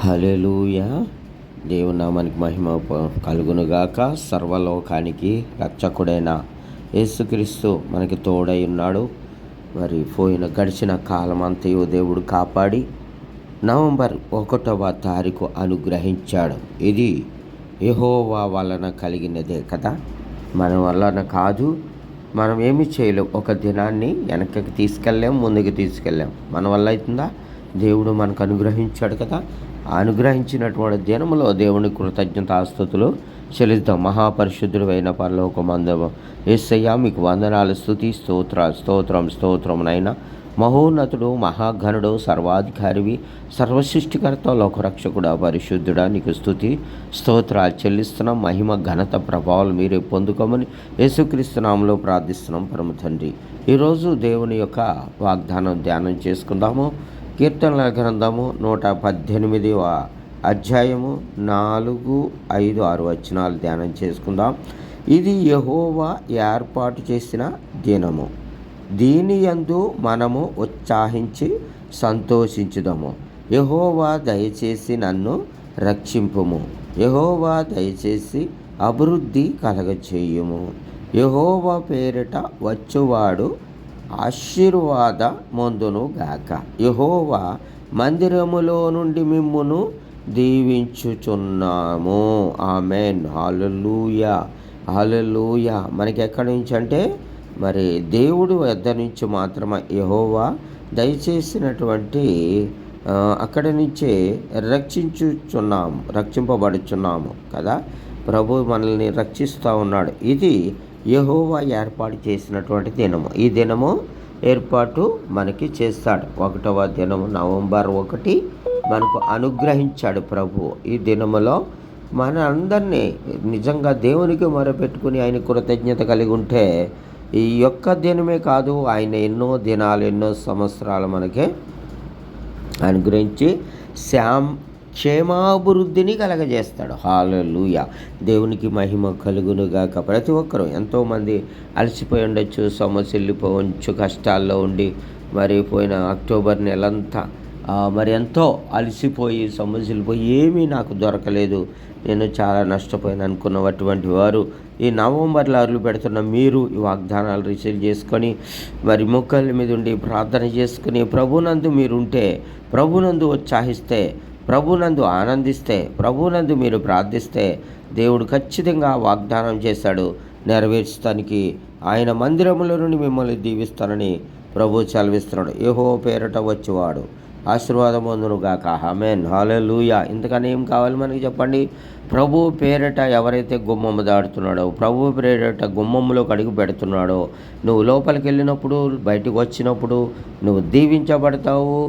హల్లెలూయా. దేవుని నామానికి మహిమ కలుగునుగాక. సర్వలోకానికి రక్షకుడైన యేసుక్రీస్తు మనకి తోడై ఉన్నాడు. మరి గడిచిన కాలమంతయు దేవుడు కాపాడి నవంబర్ 1వ తారీఖు అనుగ్రహించాడు. ఇది యెహోవా వలన కలిగినదే కదా, మన వలన కాదు. మనం ఏమి చేయలేం. ఒక దినాన్ని వెనకకి తీసుకెళ్ళాం, ముందుకు తీసుకెళ్ళాం. మన వల్ల అవుతుందా? దేవుడు మనకు అనుగ్రహించాడు కదా. అనుగ్రహించినటువంటి దినములో దేవుని కృతజ్ఞతాస్తుతులు చెల్లిద్దాం. మహాపరిశుద్ధుడు అయిన పరలోకమందు యేసయ్యా, మీకు వందనాలు, స్తుతి, స్తోత్రం నైనా. మహోన్నతుడు, మహాఘనుడు, సర్వాధికారివి, సర్వసృష్టికర్త, లోకరక్షకుడు, పరిశుద్ధుడా, నీకు స్తుతి స్తోత్రాలు చెల్లిస్తున్నాం. మహిమ, ఘనత, ప్రభావాలు మీరే పొందుకోమని యేసుక్రీస్తు నామములో ప్రార్థిస్తున్నాం పరమ తండ్రి. ఈరోజు దేవుని యొక్క వాగ్దానం ధ్యానం చేసుకుందాము. కీర్తనల గ్రంథము 118వ అధ్యాయము 4, 5, 6 వచనాలు ధ్యానం చేసుకుందాం. ఇది యెహోవా ఏర్పాటు చేసిన దినము, దీని యందు మనము ఉత్సాహించి సంతోషించుదాము. యెహోవా దయచేసి నన్ను రక్షింపుము. యెహోవా దయచేసి అభివృద్ధి కలగచేయుము. యెహోవా పేరిట వచ్చువాడు ఆశీర్వాద మొందును గాక. యెహోవా మందిరములో నుండి మిమ్మును దీవించుచున్నాము. ఆమేన్. హల్లెలూయా, హల్లెలూయా. మనకి ఎక్కడి నుంచి అంటే మరి దేవుడు వద్ద నుంచి మాత్రమే యెహోవా దయచేసినటువంటి అక్కడి నుంచే రక్షింపబడుచున్నాము కదా. ప్రభు మనల్ని రక్షిస్తూ ఉన్నాడు. ఇది యెహోవా ఏర్పాటు చేసినటువంటి దినము. ఈ దినము ఏర్పాటు మనకి చేస్తాడు. 1వ దినము నవంబర్ 1 మనకు అనుగ్రహించాడు ప్రభు. ఈ దినములో మన అందరినీ నిజంగా దేవునికి మొరపెట్టుకుని ఆయన కృతజ్ఞత కలిగి ఉంటే ఈ యొక్క దినమే కాదు, ఆయన ఎన్నో దినాలు, ఎన్నో సంవత్సరాలు మనకి అనుగ్రహించి క్షేమాభివృద్ధిని కలగజేస్తాడు. హల్లెలూయా. దేవునికి మహిమ కలుగునుగాక. ప్రతి ఒక్కరూ ఎంతోమంది అలసిపోయి ఉండొచ్చు, సమస్యలిపోవచ్చు, కష్టాల్లో ఉండి మరి పోయిన అక్టోబర్ నెలంతా మరి ఎంతో అలసిపోయి సమస్యలిపోయి ఏమీ నాకు దొరకలేదు, నేను చాలా నష్టపోయాను అనుకున్నటువంటి వారు ఈ నవంబర్లో అరులు పెడుతున్న మీరు ఈ వాగ్దానాలు రిసీవ్ చేసుకొని మరి మొక్కల మీద ఉండి ప్రార్థన చేసుకుని ప్రభునందు మీరుంటే, ప్రభునందు ఉత్సాహిస్తే, ప్రభునందు ఆనందిస్తే, ప్రభునందు మీరు ప్రార్థిస్తే దేవుడు ఖచ్చితంగా వాగ్దానం చేశాడు నెరవేర్చడానికి. ఆయన మందిరముల నుండి మిమ్మల్ని దీవిస్తానని ప్రభు సెలవిస్తున్నాడు. యెహోవా పేరట వచ్చేవాడు ఆశీర్వాదముందును గాక. ఆమేన్. హల్లెలూయా. ఇంతకన్నా ఏం కావాలి మనకి చెప్పండి? ప్రభు పేరట ఎవరైతే గుమ్మము దాడుతున్నాడో, ప్రభు పేరట గుమ్మములోకి అడుగు పెడుతున్నాడో, నువ్వు లోపలికి వెళ్ళినప్పుడు, బయటకు వచ్చినప్పుడు నువ్వు దీవించబడతావు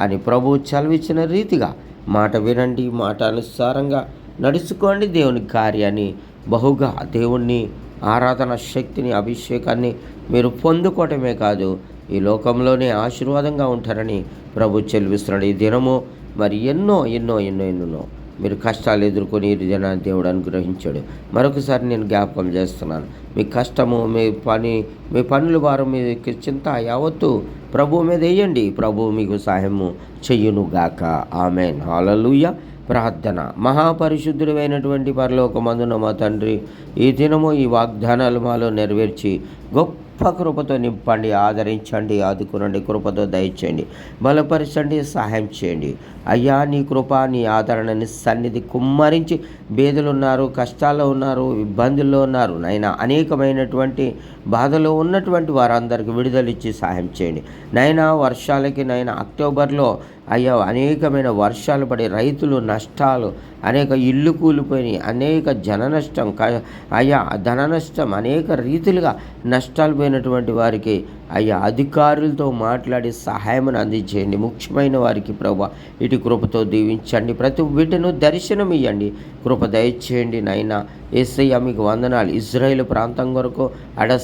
అని ప్రభు సెలవిచ్చిన రీతిగా మాట వినండి, మాట అనుసారంగా నడుచుకోండి. దేవుని కార్యాన్ని బహుగా, దేవుణ్ణి ఆరాధన శక్తిని, అభిషేకాన్ని మీరు పొందుకోవటమే కాదు, ఈ లోకంలోనే ఆశీర్వాదంగా ఉంటారని ప్రభు చెల్విస్తున్నాడు. ఈ దినము మరి ఎన్నో మీరు కష్టాలు ఎదుర్కొని ఈ దినాన్ని దేవుడు అనుగ్రహించాడు. మరొకసారి నేను జ్ఞాపకం చేస్తున్నాను. మీ కష్టము, మీ పనుల భారం, మీ చింత యావత్తు ప్రభు మీద వేయండి. ప్రభు మీకు సహాయము చెయ్యునుగాక. ఆమేన్. హల్లెలూయా. ప్రార్థన. మహాపరిశుద్ధుడైనటువంటి పరలోకమందున మా తండ్రి, ఈ దినము ఈ వాగ్దానాలు మాలో నెరవేర్చి గొప్ప కృపతో నింపండి, ఆదరించండి, ఆదుకునండి, కృపతో దయచేయండి, బలపరచండి, సహాయం చేయండి. అయ్యా, నీ కృప, నీ ఆదరణని సన్నిధి కుమ్మరించి బేదలు ఉన్నారు, కష్టాల్లో ఉన్నారు, ఇబ్బందుల్లో ఉన్నారు నైనా, అనేకమైనటువంటి బాధలో ఉన్నటువంటి వారందరికీ విడుదలిచ్చి సహాయం చేయండి నైనా. వర్షాలకి నైనా అక్టోబర్లో అయ్యా అనేకమైన వర్షాలు పడి రైతులు నష్టాలు, అనేక ఇల్లు కూలిపోయినాయి, అనేక జన నష్టం, అయ్యా ధన నష్టం, అనేక రీతిలుగా నష్టాలు పోయినటువంటి వారికి అయ్యా అధికారులతో మాట్లాడి సహాయం అందించేయండి. ముఖ్యమైన వారికి ప్రభా ఇటు కృపతో దీవించండి. ప్రతి బిడ్డను దర్శనం ఇవ్వండి, కృప దయచేయండి నైనా. యేసయ్య, మీకు వందనాలు. ఇజ్రాయేల్ ప్రాంతం కొరకు,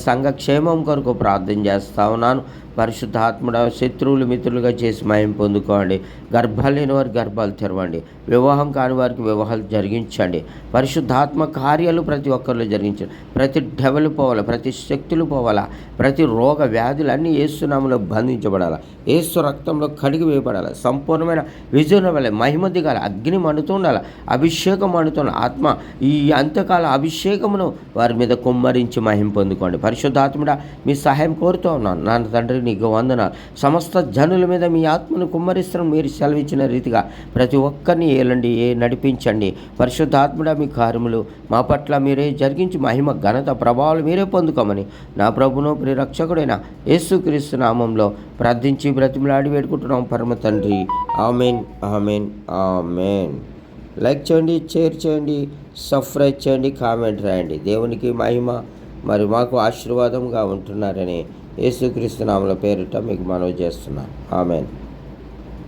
సంఘ క్షేమం కొరకు ప్రార్థన చేస్తా ఉన్నాను. పరిశుద్ధాత్మడ శత్రువులు మిత్రులుగా చేసి మహిమ పొందుకోండి. గర్భాలు లేని వారికి గర్భాలు తెరవండి, వివాహం కాని వారికి వివాహాలు జరిగించండి. పరిశుద్ధాత్మ కార్యాలు ప్రతి ఒక్కరిలో జరిగించండి. ప్రతి డెవలు పోవాలా, ప్రతి శక్తులు పోవాలా, ప్రతి రోగ వ్యాధులు అన్నీ యేసు నామములో బంధించబడాలా. యేసు రక్తంలో కడిగి వేయబడాలి. సంపూర్ణమైన విజయం వల్ల మహిమ దిగాలి. అగ్ని మండుతూ ఉండాలి, అభిషేకం మండుతున్న ఆత్మ ఈ అంత్యకాల అభిషేకమును వారి మీద కుమ్మరించి మహిమ పొందుకోండి. పరిశుద్ధాత్ముడా, మీ సహాయం కోరుతూ ఉన్నాను. నాన్న తండ్రి, నీకు వందనాలు. సమస్త జనుల మీద మీ ఆత్మను కుమ్మరిస్తున్న మీరు సెలవిచ్చిన రీతిగా ప్రతి ఒక్కరిని ఏలండి, నడిపించండి. పరిశుద్ధాత్ముడా, మీ కార్యములు మా పట్ల మీరే జరిగించి మహిమ ఘనత ప్రభావాలు మీరే పొందుకోమని నా ప్రభును ప్రియరక్షకుడైన యేసుక్రీస్తు నామంలో ప్రార్థించి బ్రతిమలాడి వేడుకుంటున్నాం పరమ తండ్రి. Amen, amen, amen. లైక్ చేయండి, షేర్ చేయండి, సబ్స్క్రైబ్ చేయండి, కామెంట్ రాయండి. దేవునికి మహిమ, మరి మాకు ఆశీర్వాదంగా ఉంటున్నారని యేసుక్రీస్తు నామములో పేరిట మీకు మనవి చేస్తున్నాను. ఆమెన్.